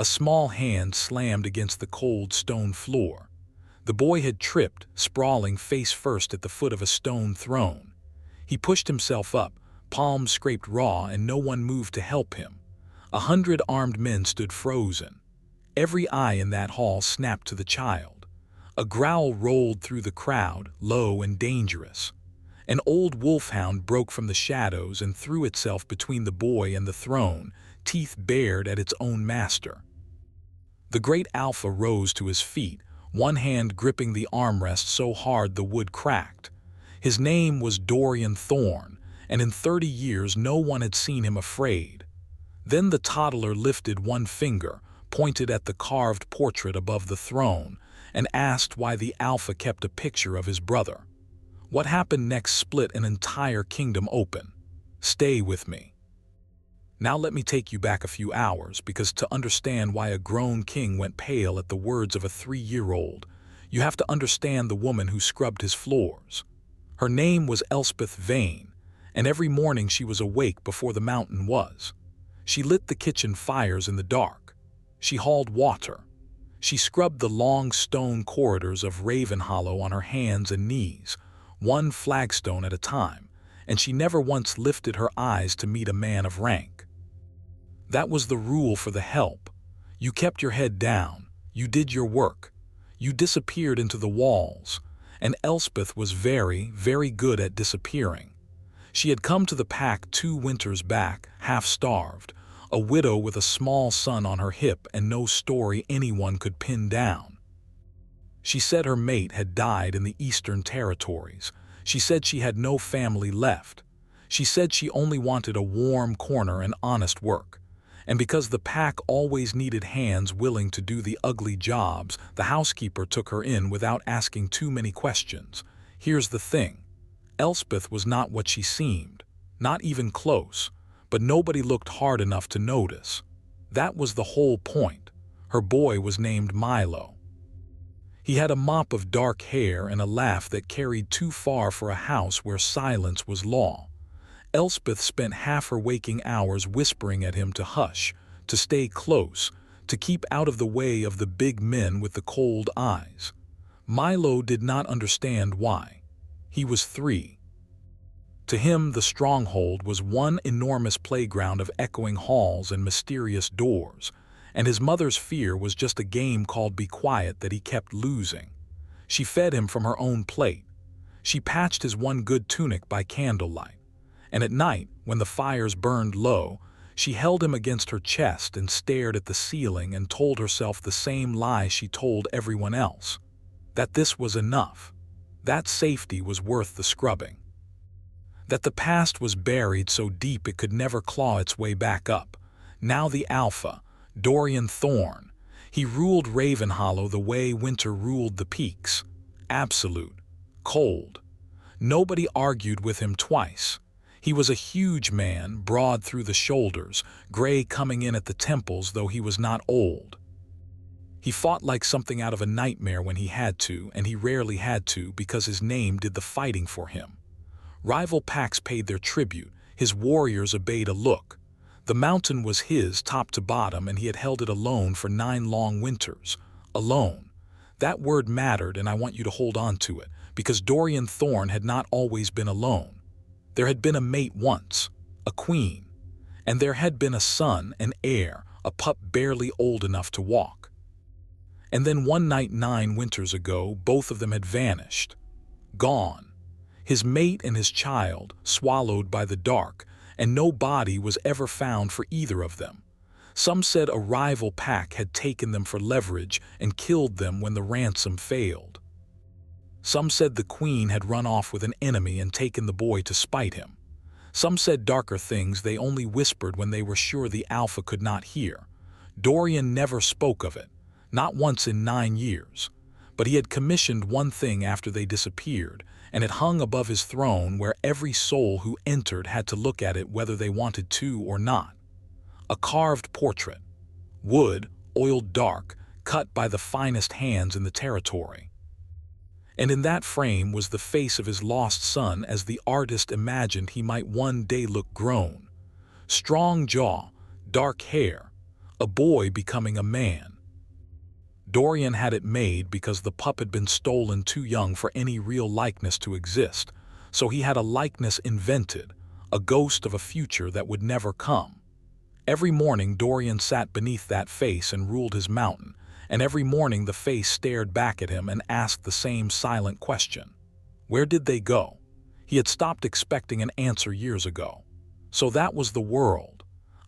A small hand slammed against the cold stone floor. The boy had tripped, sprawling face first at the foot of a stone throne. He pushed himself up, palms scraped raw, and no one moved to help him. 100 armed men stood frozen. Every eye in that hall snapped to the child. A growl rolled through the crowd, low and dangerous. An old wolfhound broke from the shadows and threw itself between the boy and the throne, teeth bared at its own master. The great alpha rose to his feet, one hand gripping the armrest so hard the wood cracked. His name was Dorian Thorn, and in 30 years no one had seen him afraid. Then the toddler lifted one finger, pointed at the carved portrait above the throne, and asked why the alpha kept a picture of his brother. What happened next split an entire kingdom open. Stay with me. Now let me take you back a few hours, because to understand why a grown king went pale at the words of a 3-year-old, you have to understand the woman who scrubbed his floors. Her name was Elspeth Vane, and every morning she was awake before the mountain was. She lit the kitchen fires in the dark. She hauled water. She scrubbed the long stone corridors of Ravenhollow on her hands and knees, one flagstone at a time, and she never once lifted her eyes to meet a man of rank. That was the rule for the help. You kept your head down, you did your work, you disappeared into the walls, and Elspeth was very, very good at disappearing. She had come to the pack 2 winters back, half-starved, a widow with a small son on her hip and no story anyone could pin down. She said her mate had died in the Eastern Territories. She said she had no family left. She said she only wanted a warm corner and honest work. And because the pack always needed hands willing to do the ugly jobs, the housekeeper took her in without asking too many questions. Here's the thing. Elspeth was not what she seemed, not even close, but nobody looked hard enough to notice. That was the whole point. Her boy was named Milo. He had a mop of dark hair and a laugh that carried too far for a house where silence was law. Elspeth spent half her waking hours whispering at him to hush, to stay close, to keep out of the way of the big men with the cold eyes. Milo did not understand why. He was 3. To him, the stronghold was one enormous playground of echoing halls and mysterious doors, and his mother's fear was just a game called Be Quiet that he kept losing. She fed him from her own plate. She patched his one good tunic by candlelight. And at night, when the fires burned low, she held him against her chest and stared at the ceiling and told herself the same lie she told everyone else, that this was enough, that safety was worth the scrubbing, that the past was buried so deep it could never claw its way back up. Now the alpha, Dorian Thorn, he ruled Ravenhollow the way winter ruled the peaks, absolute, cold. Nobody argued with him twice. He was a huge man, broad through the shoulders, gray coming in at the temples though he was not old. He fought like something out of a nightmare when he had to, and he rarely had to because his name did the fighting for him. Rival packs paid their tribute, his warriors obeyed a look. The mountain was his top to bottom, and he had held it alone for 9 long winters. Alone. That word mattered, and I want you to hold on to it, because Dorian Thorn had not always been alone. There had been a mate once, a queen, and there had been a son, an heir, a pup barely old enough to walk. And then one night 9 winters ago, both of them had vanished. Gone. His mate and his child, swallowed by the dark, and no body was ever found for either of them. Some said a rival pack had taken them for leverage and killed them when the ransom failed. Some said the queen had run off with an enemy and taken the boy to spite him. Some said darker things they only whispered when they were sure the alpha could not hear. Dorian never spoke of it, not once in 9 years. But he had commissioned one thing after they disappeared, and it hung above his throne where every soul who entered had to look at it whether they wanted to or not. A carved portrait. Wood, oiled dark, cut by the finest hands in the territory. And in that frame was the face of his lost son as the artist imagined he might one day look grown. Strong jaw, dark hair, a boy becoming a man. Dorian had it made because the pup had been stolen too young for any real likeness to exist, so he had a likeness invented, a ghost of a future that would never come. Every morning Dorian sat beneath that face and ruled his mountain, and every morning the face stared back at him and asked the same silent question. Where did they go? He had stopped expecting an answer years ago. So that was the world.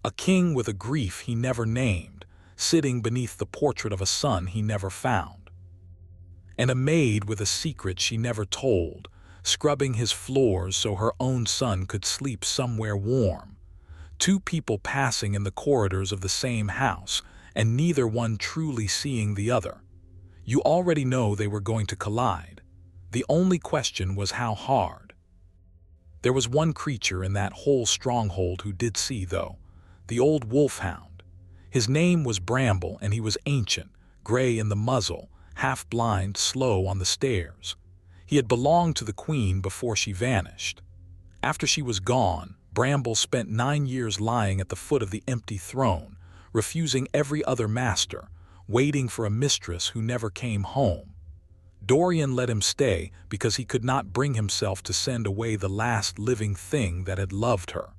A king with a grief he never named, sitting beneath the portrait of a son he never found. And a maid with a secret she never told, scrubbing his floors so her own son could sleep somewhere warm. Two people passing in the corridors of the same house, and neither one truly seeing the other. You already know they were going to collide. The only question was how hard. There was one creature in that whole stronghold who did see, though, the old wolfhound. His name was Bramble, and he was ancient, gray in the muzzle, half-blind, slow on the stairs. He had belonged to the queen before she vanished. After she was gone, Bramble spent 9 years lying at the foot of the empty throne, refusing every other master, waiting for a mistress who never came home. Dorian let him stay because he could not bring himself to send away the last living thing that had loved her.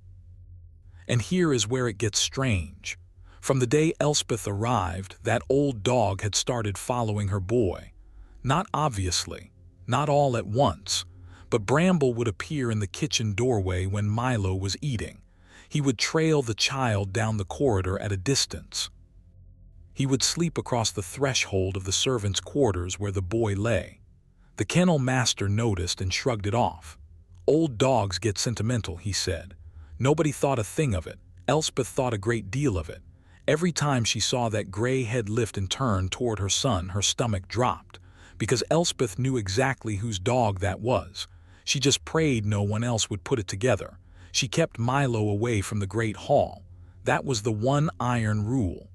And here is where it gets strange. From the day Elspeth arrived, that old dog had started following her boy. Not obviously, not all at once, but Bramble would appear in the kitchen doorway when Milo was eating. He would trail the child down the corridor at a distance. He would sleep across the threshold of the servants' quarters where the boy lay. The kennel master noticed and shrugged it off. Old dogs get sentimental, he said. Nobody thought a thing of it. Elspeth thought a great deal of it. Every time she saw that gray head lift and turn toward her son, her stomach dropped, because Elspeth knew exactly whose dog that was. She just prayed no one else would put it together. She kept Milo away from the great hall. That was the one iron rule.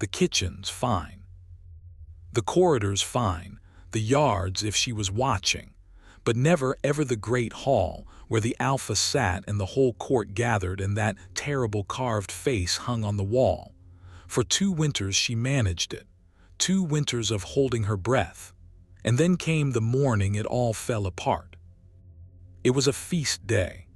The kitchen's fine. The corridor's fine. The yards if she was watching. But never ever the great hall, where the alpha sat and the whole court gathered and that terrible carved face hung on the wall. For 2 winters she managed it. 2 winters of holding her breath. And then came the morning it all fell apart. It was a feast day.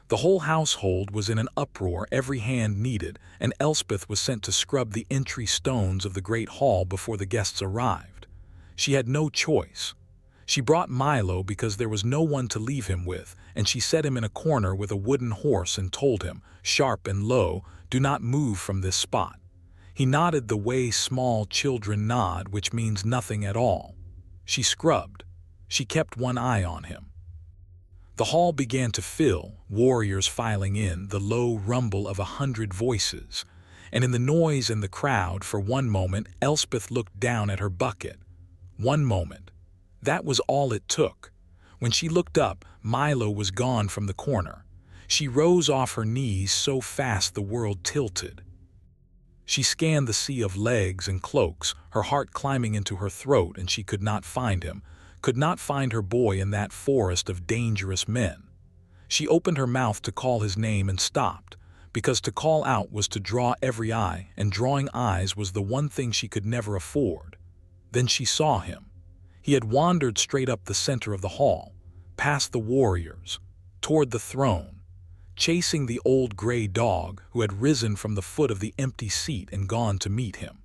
The whole household was in an uproar, every hand needed, and Elspeth was sent to scrub the entry stones of the great hall before the guests arrived. She had no choice. She brought Milo because there was no one to leave him with, and she set him in a corner with a wooden horse and told him, sharp and low, do not move from this spot. He nodded the way small children nod, which means nothing at all. She scrubbed. She kept one eye on him. The hall began to fill, warriors filing in, the low rumble of 100 voices. And in the noise and the crowd, for one moment, Elspeth looked down at her bucket. One moment. That was all it took. When she looked up, Milo was gone from the corner. She rose off her knees so fast the world tilted. She scanned the sea of legs and cloaks, her heart climbing into her throat, and she could not find him. Could not find her boy in that forest of dangerous men. She opened her mouth to call his name and stopped, because to call out was to draw every eye, and drawing eyes was the one thing she could never afford. Then she saw him. He had wandered straight up the center of the hall, past the warriors, toward the throne, chasing the old gray dog who had risen from the foot of the empty seat and gone to meet him.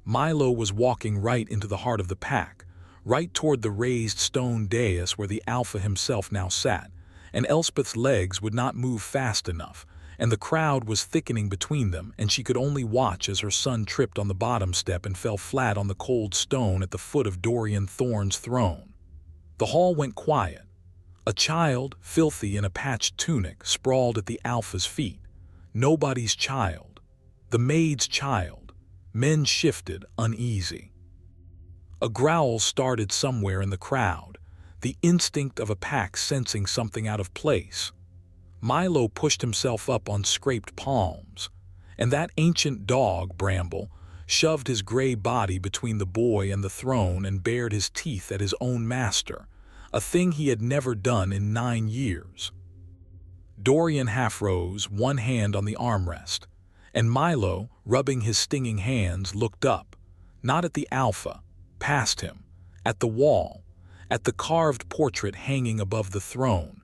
Milo was walking right into the heart of the pack, right toward the raised stone dais where the alpha himself now sat, and Elspeth's legs would not move fast enough, and the crowd was thickening between them, and she could only watch as her son tripped on the bottom step and fell flat on the cold stone at the foot of Dorian Thorne's throne. The hall went quiet. A child, filthy in a patched tunic, sprawled at the alpha's feet. Nobody's child. The maid's child. Men shifted, uneasy. A growl started somewhere in the crowd, the instinct of a pack sensing something out of place. Milo pushed himself up on scraped palms, and that ancient dog, Bramble, shoved his gray body between the boy and the throne and bared his teeth at his own master, a thing he had never done in 9 years. Dorian half rose, one hand on the armrest, And Milo, rubbing his stinging hands, looked up, not at the Alpha, past him, at the wall, at the carved portrait hanging above the throne,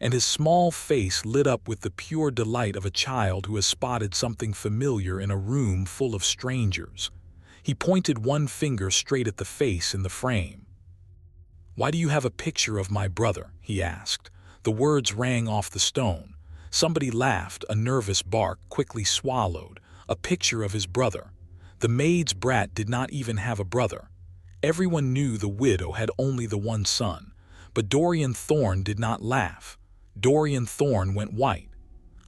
and his small face lit up with the pure delight of a child who has spotted something familiar in a room full of strangers. He pointed one finger straight at the face in the frame. "Why do you have a picture of my brother?" he asked. The words rang off the stone. Somebody laughed, a nervous bark quickly swallowed. A picture of his brother. The maid's brat did not even have a brother. Everyone knew the widow had only the one son. But Dorian Thorne did not laugh. Dorian Thorne went white.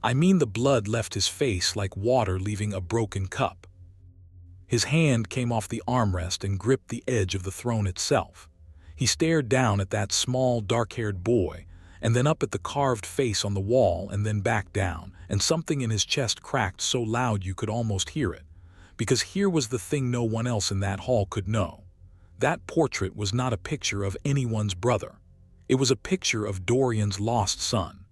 I mean, the blood left his face like water leaving a broken cup. His hand came off the armrest and gripped the edge of the throne itself. He stared down at that small, dark-haired boy, and then up at the carved face on the wall, and then back down, and something in his chest cracked so loud you could almost hear it. Because here was the thing no one else in that hall could know. That portrait was not a picture of anyone's brother. It was a picture of Dorian's lost son.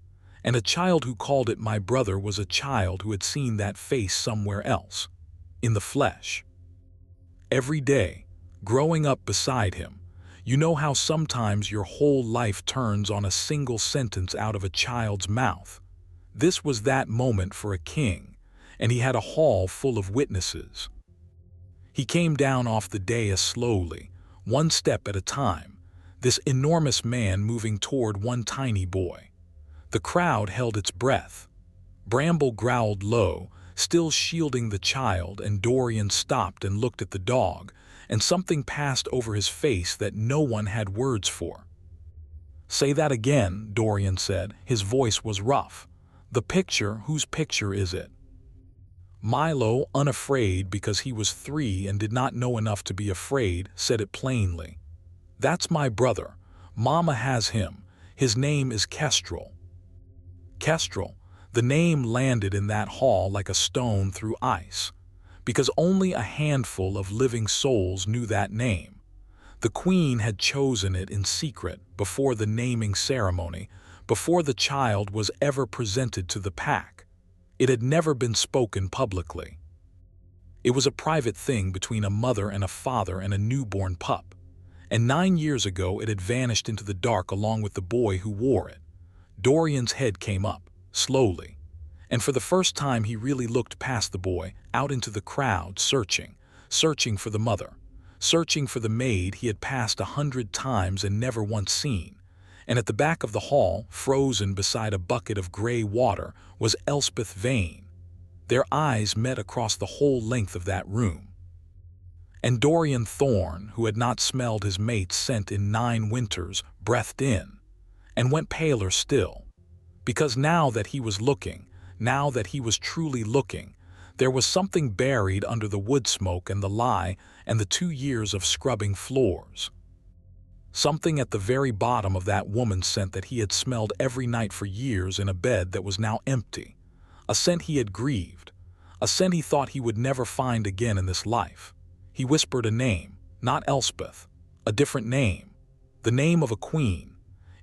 And a child who called it my brother was a child who had seen that face somewhere else. In the flesh. Every day, growing up beside him, you know how sometimes your whole life turns on a single sentence out of a child's mouth. This was that moment for a king, and he had a hall full of witnesses. He came down off the dais slowly, one step at a time, this enormous man moving toward one tiny boy. The crowd held its breath. Bramble growled low, still shielding the child, and Dorian stopped and looked at the dog, and something passed over his face that no one had words for. "Say that again," Dorian said. His voice was rough. "The picture, whose picture is it?" Milo, unafraid because he was 3 and did not know enough to be afraid, said it plainly. "That's my brother. Mama has him. His name is Kestrel." Kestrel. The name landed in that hall like a stone through ice, because only a handful of living souls knew that name. The queen had chosen it in secret before the naming ceremony, before the child was ever presented to the pack. It had never been spoken publicly. It was a private thing between a mother and a father and a newborn pup, and 9 years ago it had vanished into the dark along with the boy who wore it. Dorian's head came up, slowly, and for the first time he really looked past the boy, out into the crowd, searching for the mother, searching for the maid he had passed 100 times and never once seen. And at the back of the hall, frozen beside a bucket of gray water, was Elspeth Vane. Their eyes met across the whole length of that room. And Dorian Thorne, who had not smelled his mate's scent in 9 winters, breathed in, and went paler still. Because now that he was looking, now that he was truly looking, there was something buried under the wood smoke and the lie and the 2 years of scrubbing floors. Something at the very bottom of that woman's scent that he had smelled every night for years in a bed that was now empty. A scent he had grieved. A scent he thought he would never find again in this life. He whispered a name, not Elspeth, a different name. The name of a queen.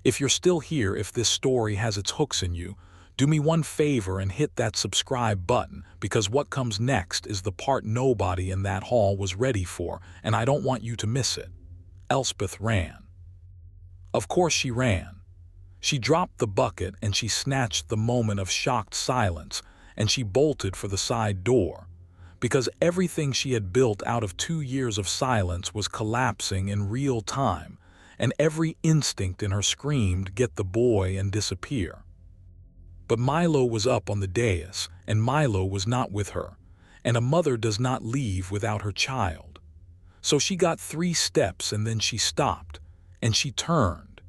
If you're still here, if this story has its hooks in you, do me one favor and hit that subscribe button, because what comes next is the part nobody in that hall was ready for, and I don't want you to miss it. Elspeth ran. Of course she ran. She dropped the bucket and she snatched the moment of shocked silence, and she bolted for the side door, because everything she had built out of 2 years of silence was collapsing in real time, and every instinct in her screamed, "Get the boy and disappear." But Milo was up on the dais, and Milo was not with her, and a mother does not leave without her child. So she got 3 steps and then she stopped, and she turned,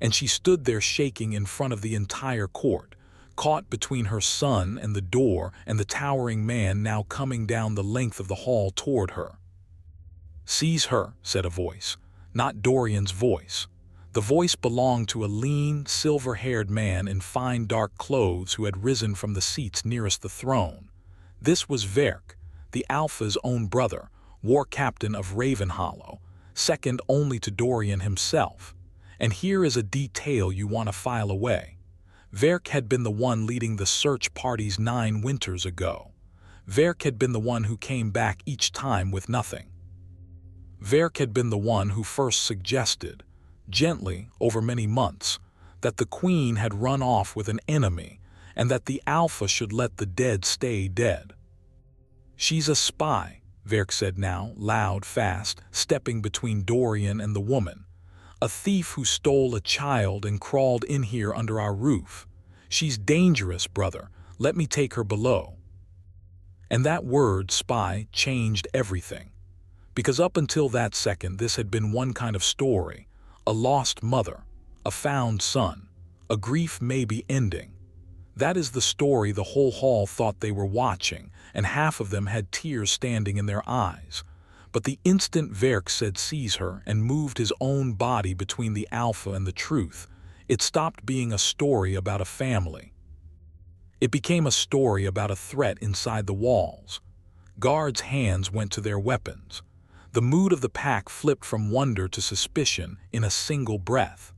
and she stood there shaking in front of the entire court, caught between her son and the door and the towering man now coming down the length of the hall toward her. "Seize her," said a voice, not Dorian's voice. The voice belonged to a lean, silver-haired man in fine dark clothes who had risen from the seats nearest the throne. This was Verk, the Alpha's own brother, war captain of Ravenhollow, second only to Dorian himself. And here is a detail you want to file away. Verk had been the one leading the search parties 9 winters ago. Verk had been the one who came back each time with nothing. Verk had been the one who first suggested, gently over many months, that the queen had run off with an enemy and that the alpha should let the dead stay dead. "She's a spy," Verk said now, loud, fast, stepping between Dorian and the woman. "A thief who stole a child and crawled in here under our roof. She's dangerous, brother. Let me take her below." And that word, spy, changed everything. Because up until that second, this had been one kind of story: a lost mother, a found son, a grief maybe ending. That is the story the whole hall thought they were watching, and half of them had tears standing in their eyes. But the instant Verk said seize her and moved his own body between the alpha and the truth, it stopped being a story about a family. It became a story about a threat inside the walls. Guards' hands went to their weapons. The mood of the pack flipped from wonder to suspicion in a single breath.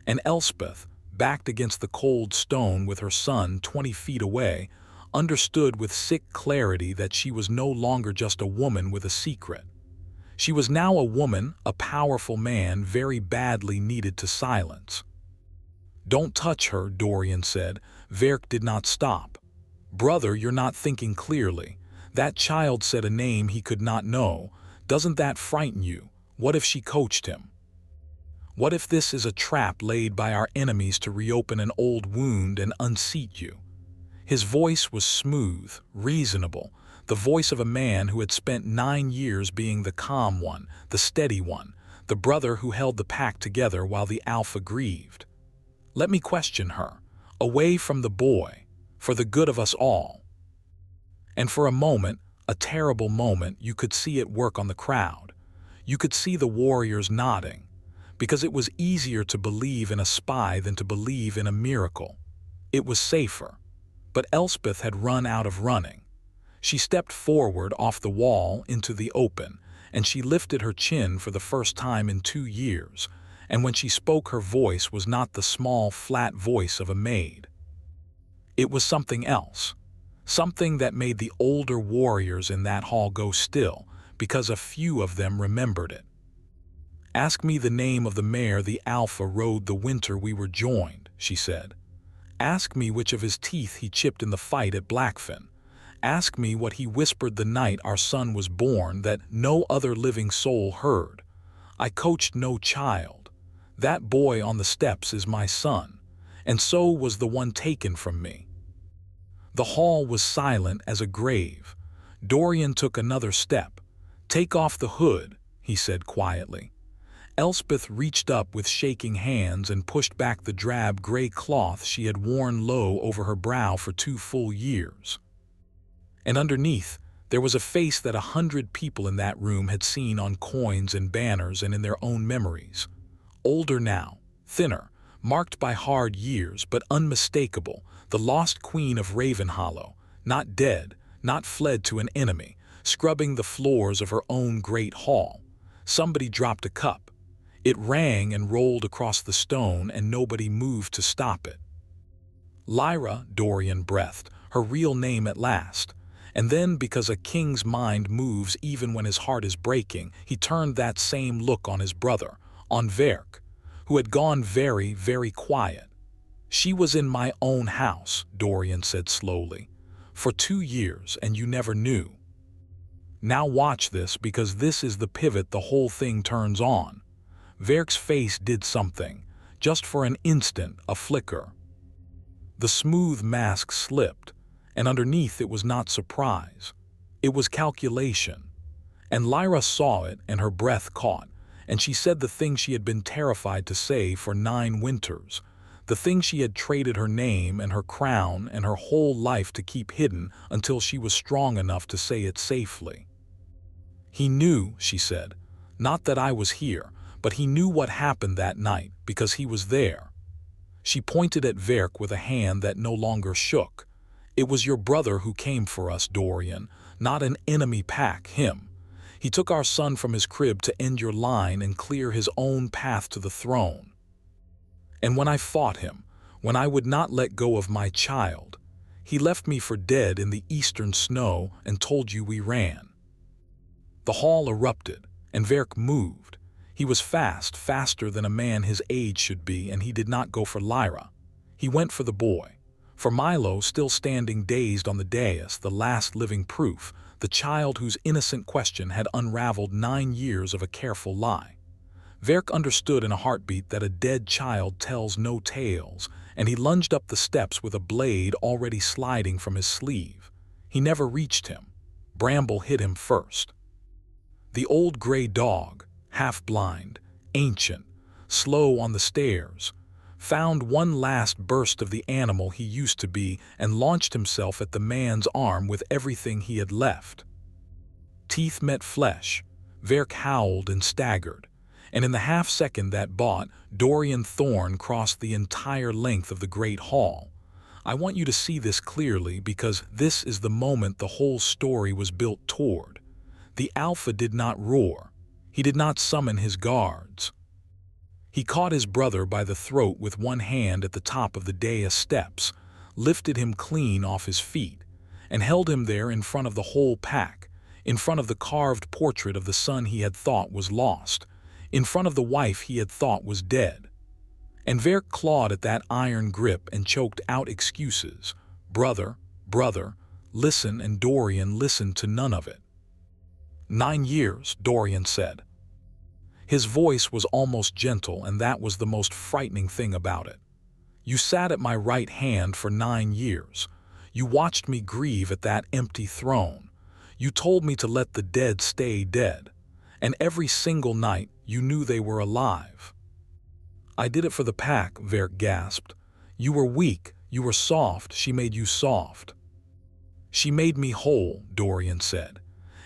And Elspeth, backed against the cold stone with her son 20 feet away, understood with sick clarity that she was no longer just a woman with a secret. She was now a woman a powerful man very badly needed to silence. "Don't touch her," Dorian said. Verk did not stop. "Brother, you're not thinking clearly. That child said a name he could not know. Doesn't that frighten you? What if she coached him? What if this is a trap laid by our enemies to reopen an old wound and unseat you?" His voice was smooth, reasonable, the voice of a man who had spent 9 years being the calm one, the steady one, the brother who held the pack together while the alpha grieved. "Let me question her, away from the boy, for the good of us all." And for a moment, a terrible moment, you could see it work on the crowd. You could see the warriors nodding, because it was easier to believe in a spy than to believe in a miracle. It was safer. But Elspeth had run out of running. She stepped forward off the wall into the open, and she lifted her chin for the first time in 2 years, and when she spoke her voice was not the small, flat voice of a maid. It was something else. Something that made the older warriors in that hall go still, because a few of them remembered it. "Ask me the name of the mare the alpha rode the winter we were joined," she said. "Ask me which of his teeth he chipped in the fight at Blackfin. Ask me what he whispered the night our son was born that no other living soul heard. I coached no child. That boy on the steps is my son, and so was the one taken from me." The hall was silent as a grave. Dorian took another step. "Take off the hood," he said quietly. Elspeth reached up with shaking hands and pushed back the drab gray cloth she had worn low over her brow for 2 full years. And underneath, there was a face that 100 people in that room had seen on coins and banners and in their own memories. Older now, thinner, marked by hard years, but unmistakable, the lost queen of Ravenhollow, not dead, not fled to an enemy, scrubbing the floors of her own great hall. Somebody dropped a cup. It rang and rolled across the stone, and nobody moved to stop it. "Lyra," Dorian breathed, her real name at last. And then, because a king's mind moves even when his heart is breaking, he turned that same look on his brother, on Verk, who had gone very, very quiet. "She was in my own house," Dorian said slowly, "for 2 years, and you never knew. Now watch this, because this is the pivot the whole thing turns on." Verk's face did something, just for an instant, a flicker. The smooth mask slipped, and underneath it was not surprise. It was calculation. And Lyra saw it, and her breath caught, and she said the thing she had been terrified to say for 9 winters, the thing she had traded her name and her crown and her whole life to keep hidden until she was strong enough to say it safely. "He knew," she said, "not that I was here, but he knew what happened that night because he was there." She pointed at Verk with a hand that no longer shook. "It was your brother who came for us, Dorian, not an enemy pack, him. He took our son from his crib to end your line and clear his own path to the throne. And when I fought him, when I would not let go of my child, He left me for dead in the eastern snow and told you we ran." The hall erupted, and Verk moved. He was fast, faster than a man his age should be, and he did not go for Lyra. He went for the boy. For Milo, still standing dazed on the dais, the last living proof, the child whose innocent question had unraveled 9 years of a careful lie. Verk understood in a heartbeat that a dead child tells no tales, and he lunged up the steps with a blade already sliding from his sleeve. He never reached him. Bramble hit him first. The old gray dog, half-blind, ancient, slow on the stairs, found one last burst of the animal he used to be and launched himself at the man's arm with everything he had left. Teeth met flesh. Verk howled and staggered, and in the half-second that bought, Dorian Thorne crossed the entire length of the great hall. I want you to see this clearly, because this is the moment the whole story was built toward. The Alpha did not roar. He did not summon his guards. He caught his brother by the throat with one hand at the top of the dais steps, lifted him clean off his feet, and held him there in front of the whole pack, in front of the carved portrait of the son he had thought was lost, in front of the wife he had thought was dead. And Verk clawed at that iron grip and choked out excuses. "Brother, brother, listen," and Dorian listened to none of it. "9 years," Dorian said. His voice was almost gentle, and that was the most frightening thing about it. "You sat at my right hand for 9 years. You watched me grieve at that empty throne. You told me to let the dead stay dead. And every single night you knew they were alive." "I did it for the pack," Verk gasped. "You were weak, you were soft, she made you soft." "She made me whole," Dorian said.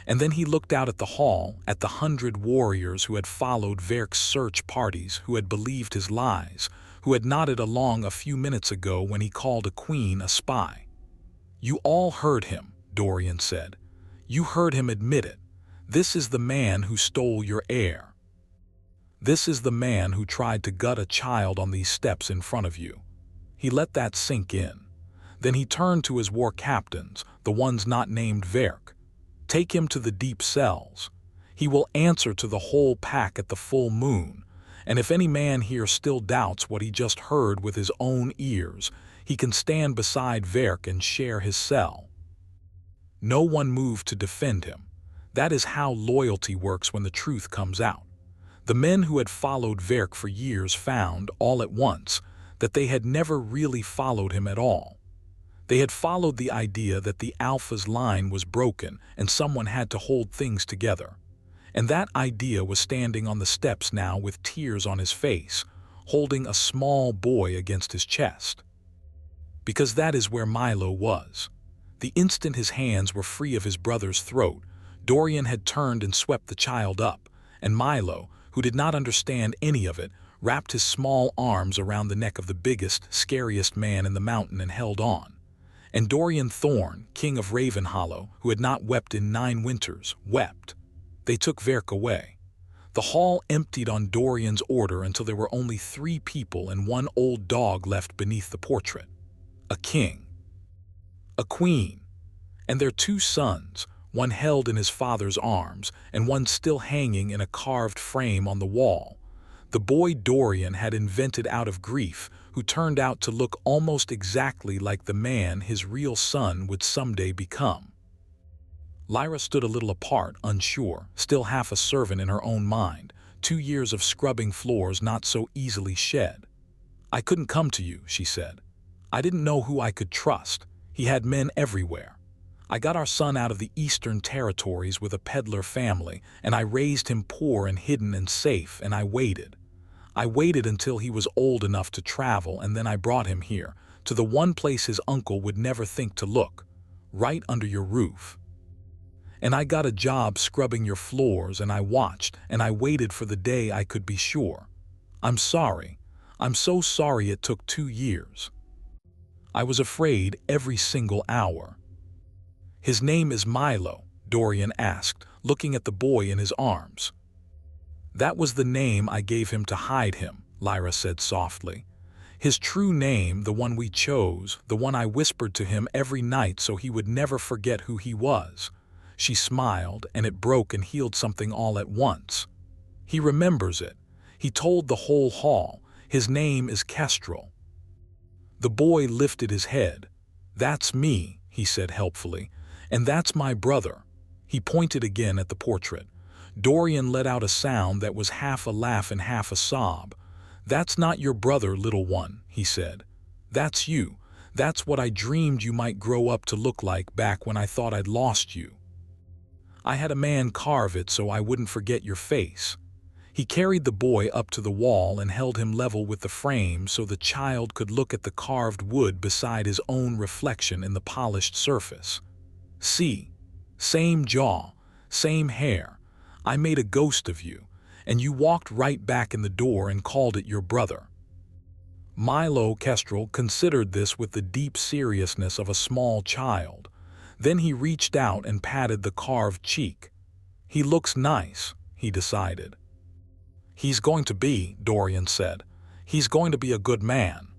And then he looked out at the hall, at the 100 warriors who had followed Verk's search parties, who had believed his lies, who had nodded along a few minutes ago when he called a queen a spy. "You all heard him," Dorian said. "You heard him admit it. This is the man who stole your heir. This is the man who tried to gut a child on these steps in front of you." He let that sink in. Then he turned to his war captains, the ones not named Verk. "Take him to the deep cells. He will answer to the whole pack at the full moon, and if any man here still doubts what he just heard with his own ears, he can stand beside Verk and share his cell." No one moved to defend him. That is how loyalty works when the truth comes out. The men who had followed Verk for years found, all at once, that they had never really followed him at all. They had followed the idea that the Alpha's line was broken and someone had to hold things together. And that idea was standing on the steps now with tears on his face, holding a small boy against his chest. Because that is where Milo was. The instant his hands were free of his brother's throat, Dorian had turned and swept the child up, and Milo, who did not understand any of it, wrapped his small arms around the neck of the biggest, scariest man in the mountain and held on. And Dorian Thorne, king of Ravenhollow, who had not wept in 9 winters, wept. They took Verk away. The hall emptied on Dorian's order until there were only 3 people and 1 old dog left beneath the portrait. A king. A queen. And their 2 sons, one held in his father's arms and one still hanging in a carved frame on the wall. The boy Dorian had invented out of grief, who turned out to look almost exactly like the man his real son would someday become. Lyra stood a little apart, unsure, still half a servant in her own mind, 2 years of scrubbing floors not so easily shed. "I couldn't come to you," she said. "I didn't know who I could trust. He had men everywhere. I got our son out of the eastern territories with a peddler family, and I raised him poor and hidden and safe, and I waited. I waited until he was old enough to travel, and then I brought him here, to the one place his uncle would never think to look, right under your roof. And I got a job scrubbing your floors, and I watched, and I waited for the day I could be sure. I'm sorry. I'm so sorry it took 2 years. I was afraid every single hour." "His name is Milo?" Dorian asked, looking at the boy in his arms. "That was the name I gave him to hide him," Lyra said softly. His true name, the one we chose, the one I whispered to him every night so he would never forget who he was." She smiled, and it broke and healed something all at once. "He remembers it. He told the whole hall. His name is Kestrel." The boy lifted his head. "That's me," he said helpfully, "and that's my brother." He pointed again at the portrait. Dorian let out a sound that was half a laugh and half a sob. "That's not your brother, little one," he said. "That's you. That's what I dreamed you might grow up to look like back when I thought I'd lost you. I had a man carve it so I wouldn't forget your face." He carried the boy up to the wall and held him level with the frame so the child could look at the carved wood beside his own reflection in the polished surface. "See? Same jaw, same hair. I made a ghost of you, and you walked right back in the door and called it your brother." Milo Kestrel considered this with the deep seriousness of a small child. Then he reached out and patted the carved cheek. "He looks nice," he decided. "He's going to be," Dorian said. "He's going to be a good man."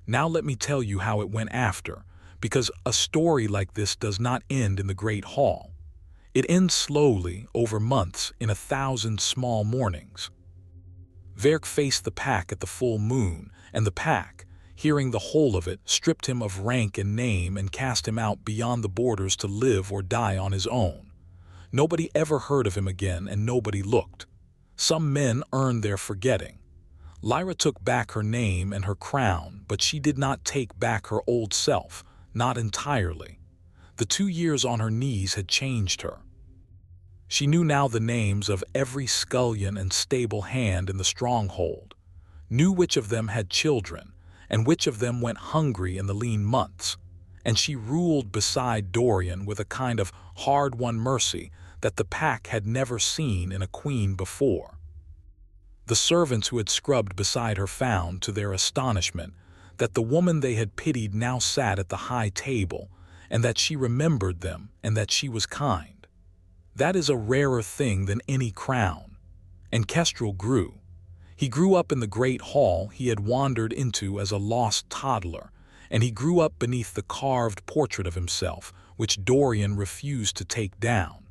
Now let me tell you how it went after, because a story like this does not end in the Great Hall. It ends slowly, over months, in 1,000 small mornings. Verk faced the pack at the full moon, and the pack, hearing the whole of it, stripped him of rank and name and cast him out beyond the borders to live or die on his own. Nobody ever heard of him again, and nobody looked. Some men earned their forgetting. Lyra took back her name and her crown, but she did not take back her old self, not entirely. The 2 years on her knees had changed her. She knew now the names of every scullion and stable hand in the stronghold, knew which of them had children, and which of them went hungry in the lean months, and she ruled beside Dorian with a kind of hard-won mercy that the pack had never seen in a queen before. The servants who had scrubbed beside her found, to their astonishment, that the woman they had pitied now sat at the high table, and that she remembered them, and that she was kind. That is a rarer thing than any crown. And Kestrel grew. He grew up in the great hall he had wandered into as a lost toddler, and he grew up beneath the carved portrait of himself, which Dorian refused to take down.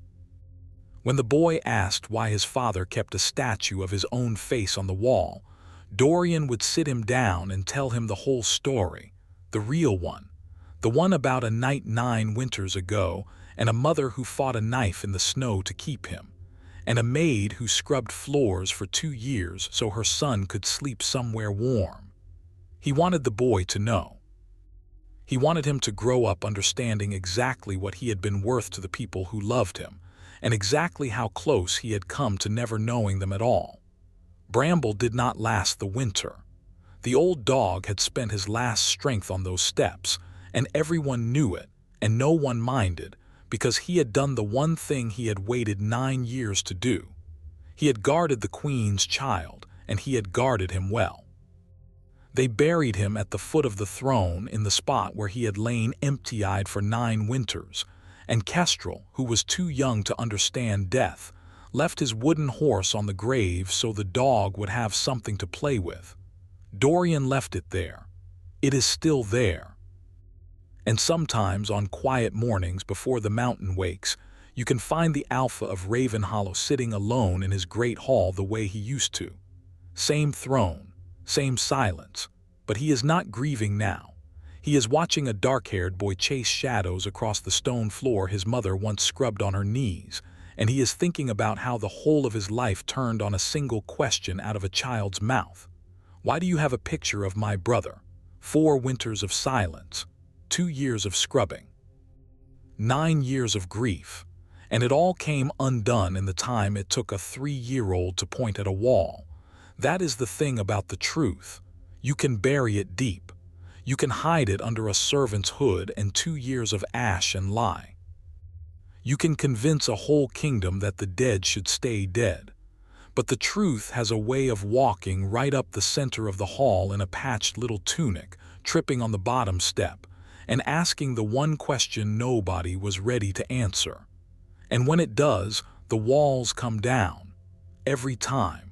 When the boy asked why his father kept a statue of his own face on the wall, Dorian would sit him down and tell him the whole story, the real one, the one about a night 9 winters ago, and a mother who fought a knife in the snow to keep him, and a maid who scrubbed floors for 2 years so her son could sleep somewhere warm. He wanted the boy to know. He wanted him to grow up understanding exactly what he had been worth to the people who loved him, and exactly how close he had come to never knowing them at all. Bramble did not last the winter. The old dog had spent his last strength on those steps, and everyone knew it, and no one minded, because he had done the one thing he had waited 9 years to do. He had guarded the queen's child, and he had guarded him well. They buried him at the foot of the throne in the spot where he had lain empty-eyed for 9 winters, and Kestrel, who was too young to understand death, left his wooden horse on the grave so the dog would have something to play with. Dorian left it there. It is still there. And sometimes on quiet mornings before the mountain wakes, you can find the Alpha of Ravenhollow sitting alone in his great hall the way he used to. Same throne, same silence, but he is not grieving now. He is watching a dark-haired boy chase shadows across the stone floor his mother once scrubbed on her knees, and he is thinking about how the whole of his life turned on a single question out of a child's mouth. Why do you have a picture of my brother? 4 winters of silence, 2 years of scrubbing, 9 years of grief, and it all came undone in the time it took a 3-year-old to point at a wall. That is the thing about the truth. You can bury it deep. You can hide it under a servant's hood and 2 years of ash and lie. You can convince a whole kingdom that the dead should stay dead. But the truth has a way of walking right up the center of the hall in a patched little tunic, tripping on the bottom step, and asking the one question nobody was ready to answer. And when it does, the walls come down. Every time.